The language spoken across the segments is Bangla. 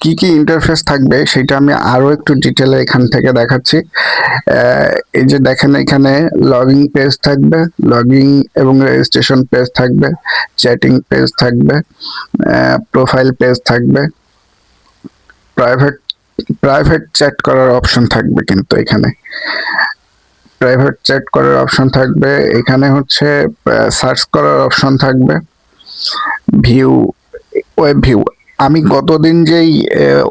কি কি ইন্টারফেস থাকবে সেটা আমি আরো একটু ডিটেলে এখান থেকে দেখাচ্ছি। এই যে দেখেন এখানে লগইন পেজ থাকবে, লগইন এবং রেজিস্ট্রেশন পেজ থাকবে, চ্যাটিং পেজ থাকবে, প্রোফাইল পেজ থাকবে, প্রাইভেট প্রাইভেট চ্যাট করার অপশন থাকবে, কিন্তু এখানে প্রাইভেট চ্যাট করার অপশন থাকবে, এখানে হচ্ছে সার্চ করার অপশন থাকবে, ভিউ, ওয়েব ভিউ। আমি গতদিন যেই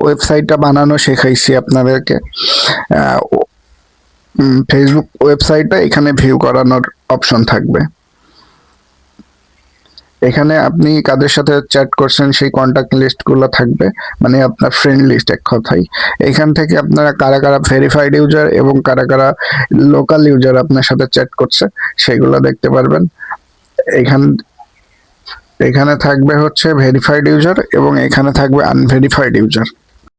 ওয়েবসাইটটা বানানো শেখাইছি আপনাদেরকে, ফেসবুক ওয়েবসাইটটা এখানে ভিউ করানোর অপশন থাকবে। এখানে আপনি কাদের সাথে চ্যাট করছেন সেই কন্টাক্ট লিস্ট গুলো থাকবে, মানে আপনার ফ্রেন্ড লিস্ট এক কথায়। এখান থেকে আপনারা কারা কারা ভেরিফাইড ইউজার এবং কারা কারা লোকাল ইউজার আপনার সাথে চ্যাট করছে সেগুলো দেখতে পারবেন। এখান এখানে থাকবে হচ্ছে ভেরিফাইড ইউজার এবং এখানে থাকবে আনভেরিফাইড ইউজার।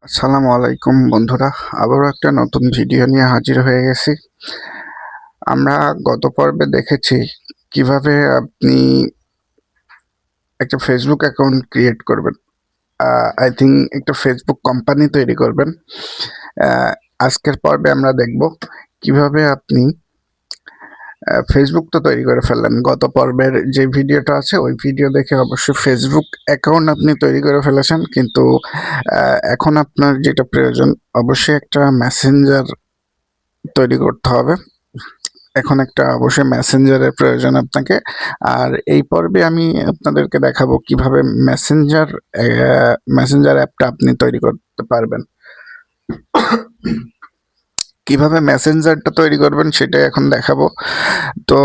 আসসালামু আলাইকুম বন্ধুরা, আবারও একটা নতুন ভিডিও নিয়ে হাজির হয়ে গেছি। আমরা গত পর্বে দেখেছি কিভাবে আপনি একটা ফেসবুক অ্যাকাউন্ট ক্রিয়েট করবেন, আই থিঙ্ক একটা ফেসবুক কোম্পানি তৈরি করবেন। আজকের পর্বে আমরা দেখব কিভাবে আপনি ফেসবুক তো তৈরি করে ফেললেন, গত পর্বের যে ভিডিওটা আছে ওই ভিডিও দেখে অবশ্যই ফেসবুক অ্যাকাউন্ট আপনি তৈরি করে ফেলেছেন, কিন্তু এখন আপনার যেটা প্রয়োজন অবশ্যই একটা মেসেঞ্জার তৈরি করতে হবে। এখন একটা অবশ্যই মেসেঞ্জারের প্রয়োজন আপনাকে। আর এই পর্বে আমি আপনাদেরকে দেখাবো কিভাবে মেসেঞ্জার অ্যাপটা আপনি তৈরি করতে পারবেন। কিভাবে মেসেঞ্জারটা তৈরি করবেন সেটাই এখন দেখাবো। তো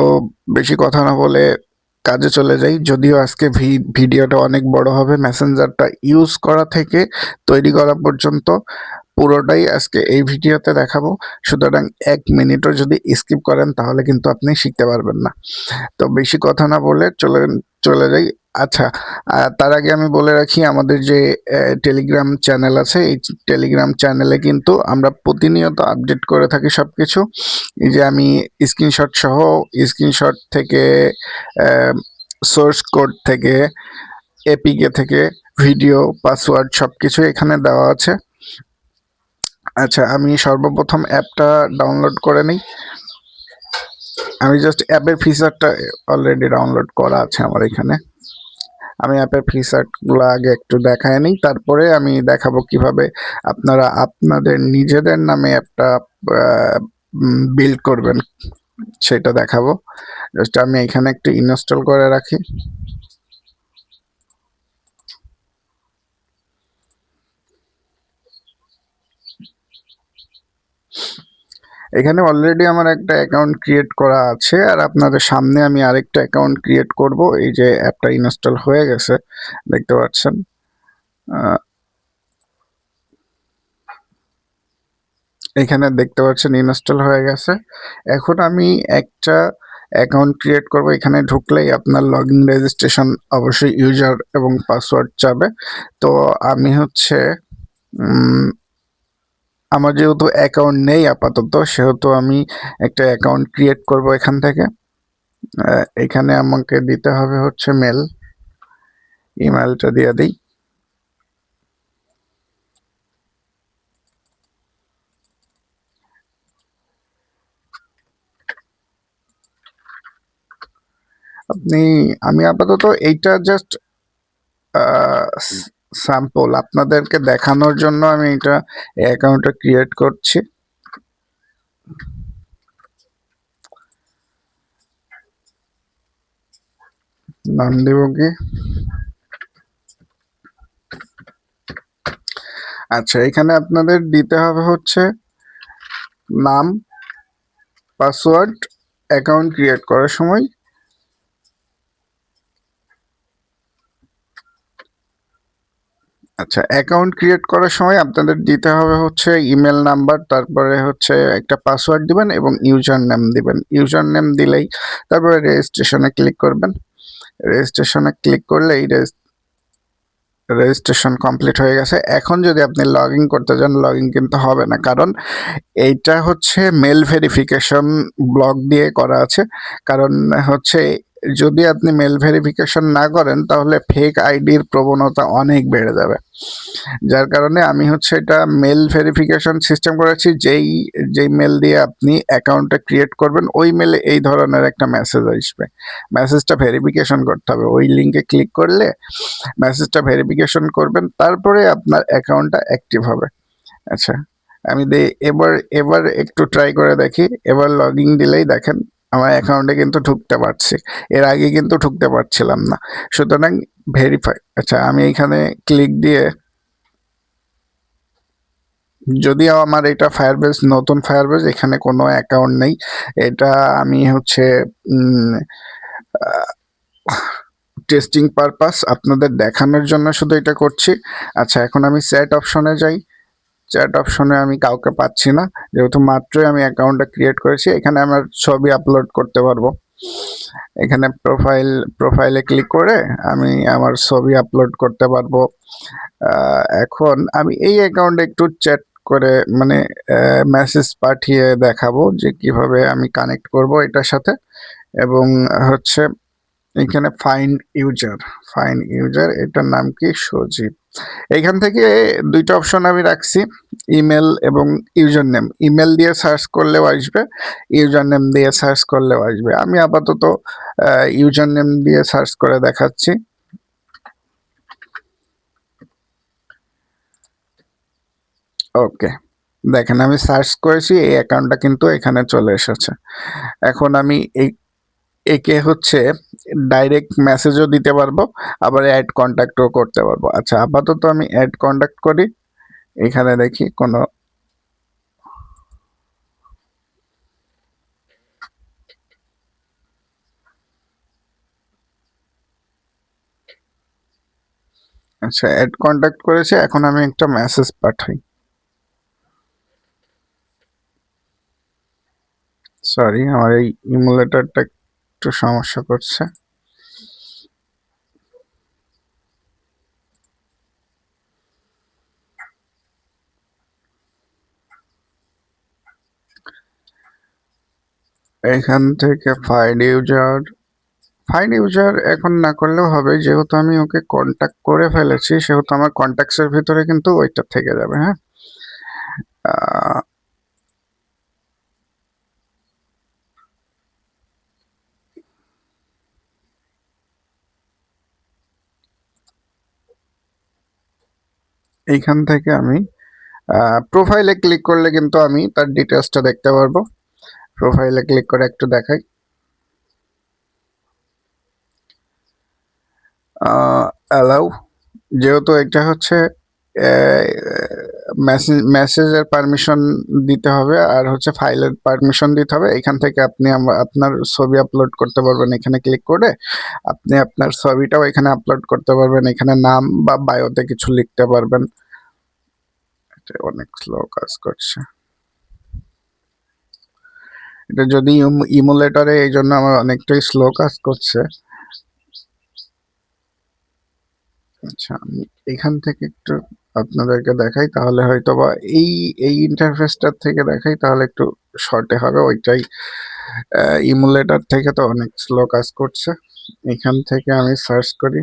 বেশি কথা না বলে কাজে চলে যাই। যদিও আজকে ভিডিওটা অনেক বড় হবে, মেসেঞ্জারটা ইউজ করা থেকে তৈরি করা পর্যন্ত পুরোটাই আজকে এই ভিডিওতে দেখাবো। সুতরাং 1 মিনিটও যদি স্কিপ করেন তাহলে কিন্তু আপনি শিখতে পারবেন না। তো বেশি কথা না বলে চলে যাই। আচ্ছা, তার আগে আমি বলে রাখি আমাদের যে টেলিগ্রাম চ্যানেল আছে, এই টেলিগ্রাম চ্যানেলে কিন্তু আমরা প্রতিনিয়ত আপডেট করে থাকি সবকিছু। এই যে আমি স্ক্রিনশট থেকে, সোর্স কোড থেকে, এপিকে থেকে, ভিডিও, পাসওয়ার্ড সবকিছু এখানে দেওয়া আছে। আচ্ছা, আমি সর্বপ্রথম অ্যাপটা ডাউনলোড করে নিই। আমি জাস্ট অ্যাপের ফিচারটা অলরেডি ডাউনলোড করা আছে আমার এখানে। আমি অ্যাপের ফিচারগুলো আগে একটু দেখায় নিই, তারপরে আমি দেখাবো কিভাবে আপনারা আপনাদের নিজেদের নামে অ্যাপটা বিল্ড করবেন সেটা দেখাবো। জাস্ট আমি এখানে একটু ইনস্টল করে রাখি। এখানে অলরেডি আমার একটা অ্যাকাউন্ট ক্রিয়েট করা আছে, আর আপনাদের সামনে আমি আরেকটা অ্যাকাউন্ট ক্রিয়েট করব। এই যে অ্যাপটা ইনস্টল হয়ে গেছে দেখতে পাচ্ছেন। এখানে দেখতে পাচ্ছেন ইনস্টল হয়ে গেছে। এখন আমি একটা অ্যাকাউন্ট ক্রিয়েট করব। এখানে ঢুকলেই আপনার লগইন রেজিস্ট্রেশন অবশ্যই ইউজার এবং পাসওয়ার্ড চাবে। তো আমি হচ্ছে আমার যেহেতু অ্যাকাউন্ট নেই আপাতত, সেহেতু আমি একটা অ্যাকাউন্ট ক্রিয়েট করব এখান থেকে। এখানে আমাকে দিতে হবে হচ্ছে ইমেলটা দিয়ে দিই। আমি আপাতত এইটা জাস্ট স্যাম্পল আপনাদেরকে দেখানোর জন্য আমি এটা অ্যাকাউন্টটা ক্রিয়েট করছি। নাম দেব কি? আচ্ছা, এখানে আপনাদের দিতে হবে হচ্ছে নাম, পাসওয়ার্ড অ্যাকাউন্ট ক্রিয়েট করার সময়। আচ্ছা, অ্যাকাউন্ট ক্রিয়েট করার সময় আপনাদের দিতে হবে হচ্ছে ইমেল নাম্বার, তারপরে হচ্ছে একটা পাসওয়ার্ড দিবেন এবং ইউজার নেম দিবেন। ইউজার নেম দিলেই তারপরে রেজিস্ট্রেশনে ক্লিক করবেন। রেজিস্ট্রেশনে ক্লিক করলেই রেজিস্ট্রেশন কমপ্লিট হয়ে গেছে। এখন যদি আপনি লগ ইন করতে যান, লগ ইন কিন্তু হবে না, কারণ এইটা হচ্ছে মেল ভেরিফিকেশন ব্লক দিয়ে করা আছে। কারণ হচ্ছে যদি আপনি মেল ভেরিফিকেশন না করেন তাহলে ফেক আইডির প্রবণতা অনেক বেড়ে যাবে। যার কারণে আমি হচ্ছে এটা মেল ভেরিফিকেশন সিস্টেম করেছি, যেই মেল দিয়ে আপনি অ্যাকাউন্টটা ক্রিয়েট করবেন ওই মেলে এই ধরনের একটা মেসেজ আসবে। মেসেজটা ভেরিফিকেশন করতে হবে, ওই লিঙ্কে ক্লিক করলে মেসেজটা ভেরিফিকেশন করবেন, তারপরে আপনার অ্যাকাউন্টটা অ্যাক্টিভ হবে। আচ্ছা, আমি এবার এবার একটু ট্রাই করে দেখি। এবার লগইন দিলেই দেখেন আমার অ্যাকাউন্টে কিন্তু ঢুকতে পারছি, এর আগে কিন্তু ঢুকতে পারছিলাম না। সুতরাং ভেরিফাই, আচ্ছা আমি এখানে ক্লিক দিয়ে, যদিও আমার এটা ফায়ারবেস, নতুন ফায়ারবেস, এখানে কোনো অ্যাকাউন্ট নেই। এটা আমি হচ্ছে টেস্টিং পারপাস আপনাদের দেখানোর জন্য শুধু এটা করছি। আচ্ছা, এখন আমি চ্যাট অপশনে যাই। চ্যাট অপশনে আমি কাউকে পাচ্ছি না, যেহেতু মাত্রই আমি অ্যাকাউন্টটা ক্রিয়েট করেছি। এখানে আমার ছবি আপলোড করতে পারবো, এখানে প্রোফাইলে ক্লিক করে আমি আমার ছবি আপলোড করতে পারবো। এখন আমি এই অ্যাকাউন্টে একটু চ্যাট করে মানে মেসেজ পাঠিয়ে দেখাবো যে কিভাবে আমি কানেক্ট করব এটার সাথে। এবং হচ্ছে এখানে ফাইন্ড ইউজার, এটার নাম কি, সজীব। এইখান থেকে দুইটা অপশন আমি রাখছি, ইমেল এবং ইউজার নেম। ইমেল দিয়ে সার্চ করলেও আসবে, ইউজার নেম দিয়ে সার্চ করলেও আসবে। আমি আপাতত ইউজার নেম দিয়ে সার্চ করে দেখাচ্ছি। ওকে, দেখেন আমি সার্চ করেছি, এই অ্যাকাউন্টটা কিন্তু এখানে চলে এসেছে। এখন আমি একে হচ্ছে ডাইরেক্ট মেসেজও দিতে পারবো, আবার অ্যাড কন্ট্যাক্টও করতে পারবো। আচ্ছা, আপাতত আমি অ্যাড কন্ট্যাক্ট করি। এখানে দেখি কোনো, আচ্ছা অ্যাড কন্ট্যাক্ট করেছে। এখন আমি একটা মেসেজ পাঠাই। সরি, আমার এই ইমুলেটরটা একটু সমস্যা করছে। এখান থেকে ফাইন্ড ইউজার এখন না করলেও হবে, যেহেতু আমি ওকে কন্ট্যাক্ট করে ফেলেছি সেহেতু আমার কন্ট্যাক্টসের ভিতরে কিন্তু ওইটা থেকে যাবে। হ্যাঁ, এইখান থেকে আমি প্রোফাইলে ক্লিক করলে কিন্তু আমি তার ডিটেলসটা দেখতে পারবো। প্রোফাইলে ক্লিক করে একটু দেখাই। অ্যালাউ, যেহেতু এটা হচ্ছে মেসেজের পারমিশন দিতে হবে আর হচ্ছে ফাইলের পারমিশন দিতে হবে। এখান থেকে আপনি আপনার ছবি আপলোড করতে পারবেন, এখানে ক্লিক করে আপনি আপনার ছবিটাও এখানে আপলোড করতে পারবেন, এখানে নাম বা বায়োতে কিছু লিখতে পারবেন। এটা অনেক স্লো কাজ করছে, এটা যদি ইমুলেটরে, এই জন্য আমার অনেকটাই স্লো কাজ করছে। আচ্ছা, আমি এখান থেকে একটু আপনাদেরকে দেখাই, তাহলে হয়তো বা এই ইন্টারফেসটার থেকে দেখাই তাহলে একটু শর্টে হবে। ওইটাই ইমুলেটর থেকে তো অনেক স্লো কাজ করছে। এখান থেকে আমি সার্চ করি।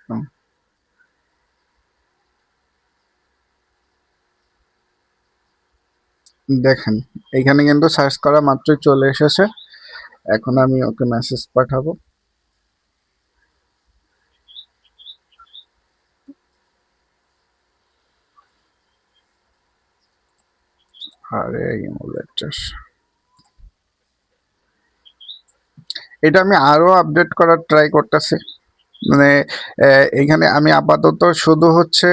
হুম, দেখেন এখানে কিন্তু সার্চ করা মাত্রই চলে এসেছে। এখন আমি ওকে মেসেজ পাঠাবো। আরে ইমুলেটর, এটা আমি আরো আপডেট করার ট্রাই করতেছি। মানে এখানে আমি আপাতত শুধু হচ্ছে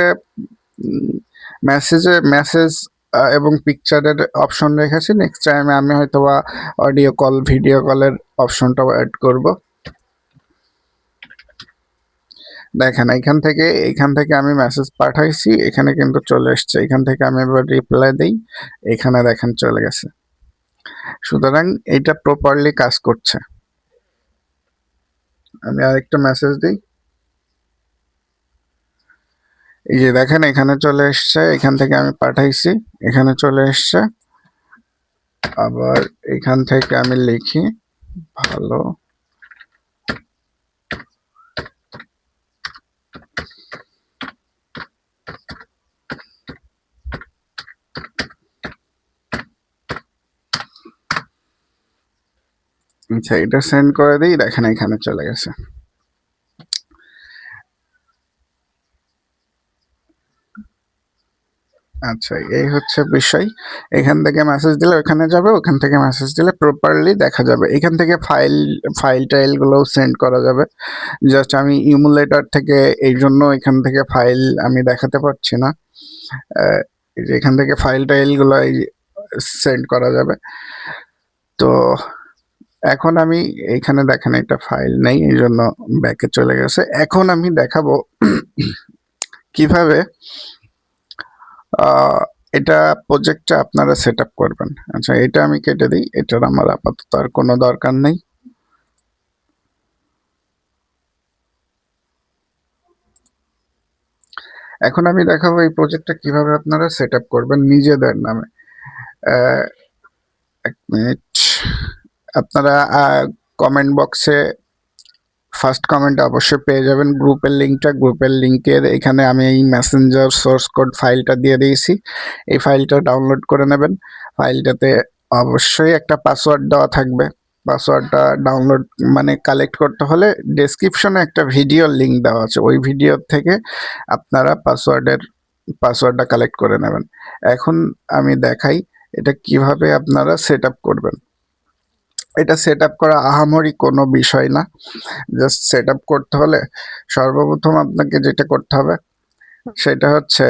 মেসেজ এবং পিকচারের অপশন রেখেছি। নেক্সট টাইমে আমি হয়তো বা অডিও কল, ভিডিও কলের অপশনটাও অ্যাড করব। দেখেন এইখান থেকে আমি মেসেজ পাঠাইছি, এখানে কিন্তু চলে এসছে। এখান থেকে আমি এবার রিপ্লাই দিই, এখানে দেখেন চলে গেছে। সুতরাং এটা প্রপারলি কাজ করছে। আমি আরেকটা মেসেজ দিই। এই যে দেখেন এখানে চলে এসছে, এখান থেকে আমি পাঠাইছি, এখানে চলে এসছে। আবার এখান থেকে আমি লিখি ভালো, আচ্ছা এটা সেন্ড করে দিই, দেখেন এখানে চলে গেছে। আচ্ছা এই হচ্ছে বিষয়। এখান থেকে মেসেজ দিলে ওখানে যাবে, ওখান থেকে মেসেজ দিলে প্রপারলি দেখা যাবে। এখান থেকে ফাইল টাইল গুলোও সেন্ড করা যাবে। জাস্ট আমি ইমুলেটর থেকে এই জন্য এখান থেকে ফাইল আমি দেখাতে পারছি না। এই যে এখান থেকে ফাইল টাইল গুলো সেন্ড করা যাবে। তো এখন আমি এখানে দেখেন একটা ফাইল নেই, এই জন্য ব্যাকে চলে গেছে। এখন আমি দেখাবো কিভাবে এটা প্রজেক্টটা আপনারা সেট আপ করবেন। আচ্ছা এটা আমি কেটে দিই, এটার আমার আপাতত আর কোনো দরকার নেই। এখন আমি দেখাবো এই প্রজেক্টটা কিভাবে আপনারা সেট আপ করবেন নিজেদের নামে। এক মিনিট, আপনারা কমেন্ট বক্সে ফার্স্ট কমেন্ট অবশ্যই পেয়ে যাবেন গ্রুপের লিঙ্কটা। গ্রুপের লিঙ্কের এখানে আমি এই মেসেঞ্জার সোর্স কোড ফাইলটা দিয়ে দিয়েছি। এই ফাইলটা ডাউনলোড করে নেবেন। ফাইলটাতে অবশ্যই একটা পাসওয়ার্ড দেওয়া থাকবে। পাসওয়ার্ডটা ডাউনলোড মানে কালেক্ট করতে হলে ডেসক্রিপশনে একটা ভিডিও লিঙ্ক দেওয়া আছে, ওই ভিডিও থেকে আপনারা পাসওয়ার্ডটা কালেক্ট করে নেবেন। এখন আমি দেখাই এটা কিভাবে আপনারা সেট আপ করবেন। এটা সেট আপ করা আহামরি কোনো বিষয় না। জাস্ট সেট আপ করতে হলে সর্বপ্রথম আপনাকে যেটা করতে হবে সেটা হচ্ছে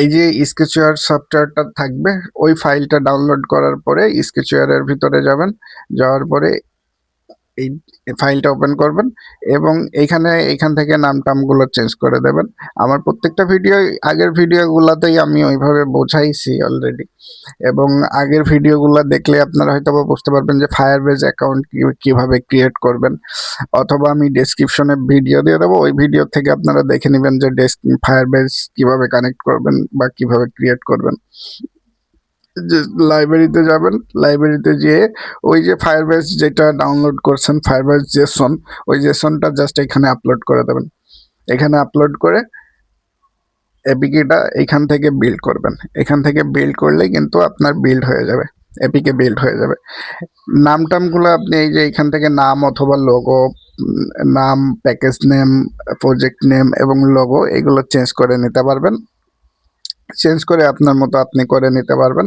এই যে স্কেচুয়ার সফটওয়্যারটা থাকবে, ওই ফাইলটা ডাউনলোড করার পরে স্কেচুয়ারের ভিতরে যাবেন, যাওয়ার পরে এই ফাইলটা ওপেন করবেন এবং এখান থেকে নাম টামগুলো চেঞ্জ করে দেবেন। আমার প্রত্যেকটা আগের ভিডিওগুলোতেই আমি ওইভাবে বোঝাইছি অলরেডি, এবং আগের ভিডিওগুলো দেখলে আপনারা হয়তো বুঝতে পারবেন যে ফায়ারবেজ অ্যাকাউন্ট কিভাবে ক্রিয়েট করবেন, অথবা আমি ডেসক্রিপশনে ভিডিও দিয়ে দেবো, ওই ভিডিও থেকে আপনারা দেখে নেবেন যে ফায়ারবেজ কিভাবে কানেক্ট করবেন বা কিভাবে ক্রিয়েট করবেন। যে লাইব্রেরিতে যাবেন, লাইব্রেরিতে যেয়ে ওই যে ফায়ারবেজ যেটা ডাউনলোড করছেন ফায়ারবেজ জেসন, ওই জেসনটা জাস্ট এখানে আপলোড করে দেবেন। এখানে আপলোড করে এপিকেটা এখান থেকে বিল্ড করবেন। এখান থেকে বিল্ড করলেই কিন্তু আপনার বিল্ড হয়ে যাবে, এপিকে বিল্ড হয়ে যাবে। নাম টামগুলো আপনি এই যে এখান থেকে নাম অথবা লোগো, নাম, প্যাকেজ নেম, প্রজেক্ট নেম এবং লোগো এগুলো চেঞ্জ করে নিতে পারবেন। চেঞ্জ করে আপনার মতো আপনি করে নিতে পারবেন।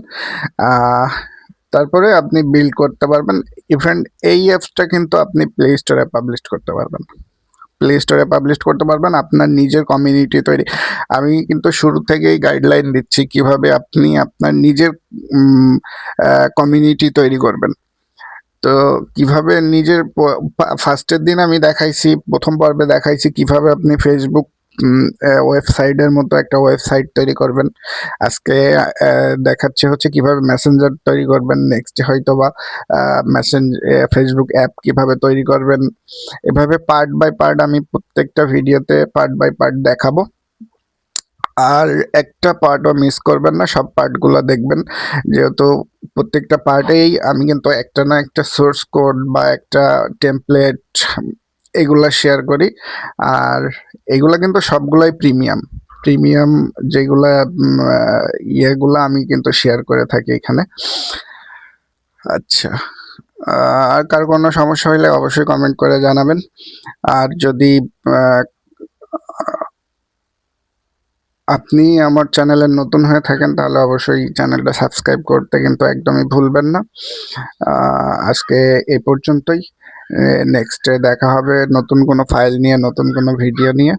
তারপরে আপনি বিল্ড করতে পারবেন। ইভেন এই অ্যাপসটা কিন্তু আপনি প্লে স্টোরে পাবলিশ করতে পারবেন। প্লে স্টোরে পাবলিশ করতে পারবেন আপনার নিজের কমিউনিটি তৈরি। আমি কিন্তু শুরু থেকেই গাইডলাইন দিচ্ছি কিভাবে আপনি আপনার নিজের কমিউনিটি তৈরি করবেন। তো কিভাবে নিজের ফার্স্টের দিন আমি দেখাইছি, প্রথম পর্বে দেখাইছি কিভাবে আপনি ফেসবুক ওয়েবসাইটের মতো একটা ওয়েবসাইট তৈরি করবেন। আজকে দেখাচ্ছে হচ্ছে কিভাবে মেসেঞ্জার তৈরি করবেন, নেক্সট হয়তো বা ফেসবুক অ্যাপ কিভাবে তৈরি করবেন। এভাবে পার্ট বাই পার্ট আমি প্রত্যেকটা ভিডিওতে পার্ট বাই পার্ট দেখাবো। আর একটা পার্টও মিস করবেন না, সব পার্টগুলো দেখবেন, যেহেতু প্রত্যেকটা পার্টেই আমি কিন্তু একটা না একটা সোর্স কোড বা একটা টেমপ্লেট এগুলা শেয়ার করি। আর এগুলা কিন্তু সবগুলাই প্রিমিয়াম যেগুলা ইয়েগুলা আমি কিন্তু শেয়ার করে থাকি এখানে। আচ্ছা, আর কার কোনো সমস্যা হলে অবশ্যই কমেন্ট করে জানাবেন। আর যদি আপনি আমার চ্যানেলে নতুন হয়ে থাকেন তাহলে অবশ্যই চ্যানেলটা সাবস্ক্রাইব করতে কিন্তু একদমই ভুলবেন না। আজকে এই পর্যন্তই। নেক্সটে দেখা হবে নতুন কোনো ফাইল নিয়ে, নতুন কোনো ভিডিও নিয়ে।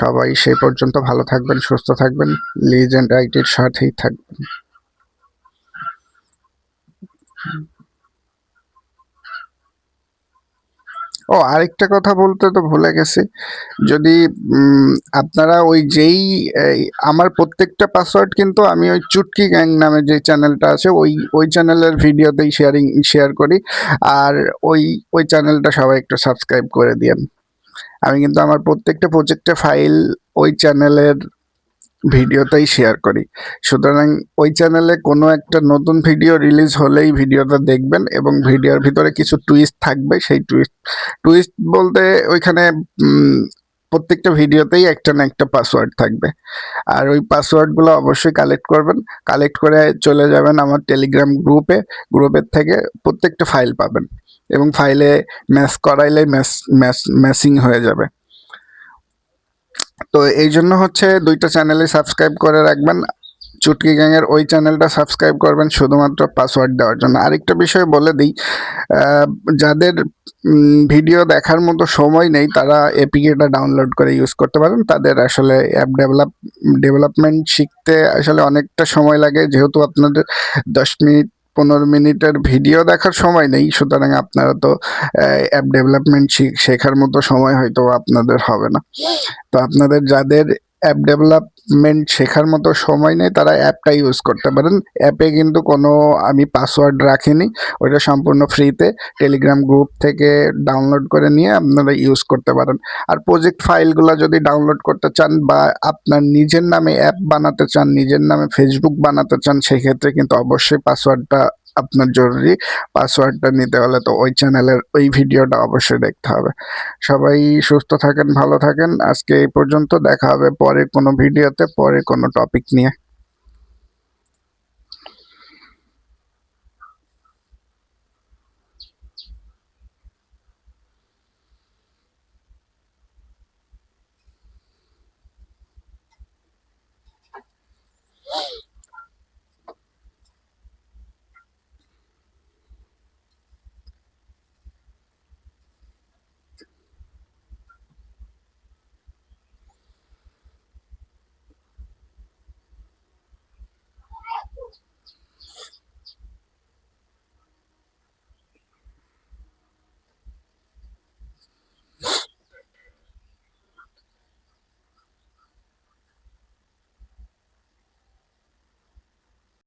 সবাই সেই পর্যন্ত ভালো থাকবেন, সুস্থ থাকবেন, লিজেন্ড আইটির সাথেই থাকবেন। ও আরেকটা কথা বলতে তো ভুলে গেছি, যদি উম, আপনারা ওই যেই এই, আমার প্রত্যেকটা পাসওয়ার্ড কিন্তু আমি ওই চুটকি গ্যাং নামে যে চ্যানেলটা আছে ওই চ্যানেলের ভিডিওতেই শেয়ার করি। আর ওই ওই চ্যানেলটা সবাই একটু সাবস্ক্রাইব করে দিয়েন। আমি কিন্তু আমার প্রত্যেকটা প্রজেক্টের ফাইল ওই চ্যানেলের ভিডিওতেই শেয়ার করি। সুতরাং ওই চ্যানেলে কোনো একটা নতুন ভিডিও রিলিজ হলেই ভিডিওটা দেখবেন, এবং ভিডিওর ভিতরে কিছু টুইস্ট থাকবে। সেই টুইস্ট বলতে ওইখানে উম, প্রত্যেকটা ভিডিওতেই একটা না একটা পাসওয়ার্ড থাকবে। আর ওই পাসওয়ার্ডগুলো অবশ্যই কালেক্ট করবেন। কালেক্ট করে চলে যাবেন আমার টেলিগ্রাম গ্রুপের থেকে প্রত্যেকটা ফাইল পাবেন, এবং ফাইলে ম্যাচ করাইলে ম্যাচিং হয়ে যাবে। তো এই জন্য হচ্ছে দুইটা চ্যানেলে সাবস্ক্রাইব করে রাখবেন। চুটকি গ্যাংয়ের ওই চ্যানেলটা সাবস্ক্রাইব করবেন শুধুমাত্র পাসওয়ার্ড দেওয়ার জন্য। আরেকটা বিষয় বলে দিই, আহ, যাদের ভিডিও দেখার মতো সময় নেই তারা এপিকেটা ডাউনলোড করে ইউজ করতে পারেন। তাদের আসলে অ্যাপ ডেভেলপমেন্ট শিখতে আসলে অনেকটা সময় লাগে, যেহেতু আপনাদের 10 মিনিট 15 মিনিটের ভিডিও দেখার সময় নেই। সুতরাং আপনারা তো অ্যাপ ডেভেলপমেন্ট শেখার মতো সময় হয়তো আপনাদের হবে না। তো আপনাদের যাদের অ্যাপ ডেভেলপমেন্ট শেখার মতো সময় নেই তারা অ্যাপটা ইউজ করতে পারেন। অ্যাপে কিন্তু কোনো আমি পাসওয়ার্ড রাখিনি, ওইটা সম্পূর্ণ ফ্রিতে টেলিগ্রাম গ্রুপ থেকে ডাউনলোড করে নিয়ে আপনারা ইউজ করতে পারেন। আর প্রজেক্ট ফাইলগুলো যদি ডাউনলোড করতে চান বা আপনার নিজের নামে অ্যাপ বানাতে চান, নিজের নামে ফেসবুক বানাতে চান, সেক্ষেত্রে কিন্তু অবশ্যই পাসওয়ার্ডটা আপনার জরুরি। পাসওয়ার্ডটা নিতে হলে তো ওই চ্যানেলের ওই ভিডিওটা অবশ্যই দেখতে হবে। সবাই সুস্থ থাকেন, ভালো থাকেন। আজকে এই পর্যন্ত, দেখা হবে পরে কোনো ভিডিওতে, পরে কোনো টপিক নিয়ে।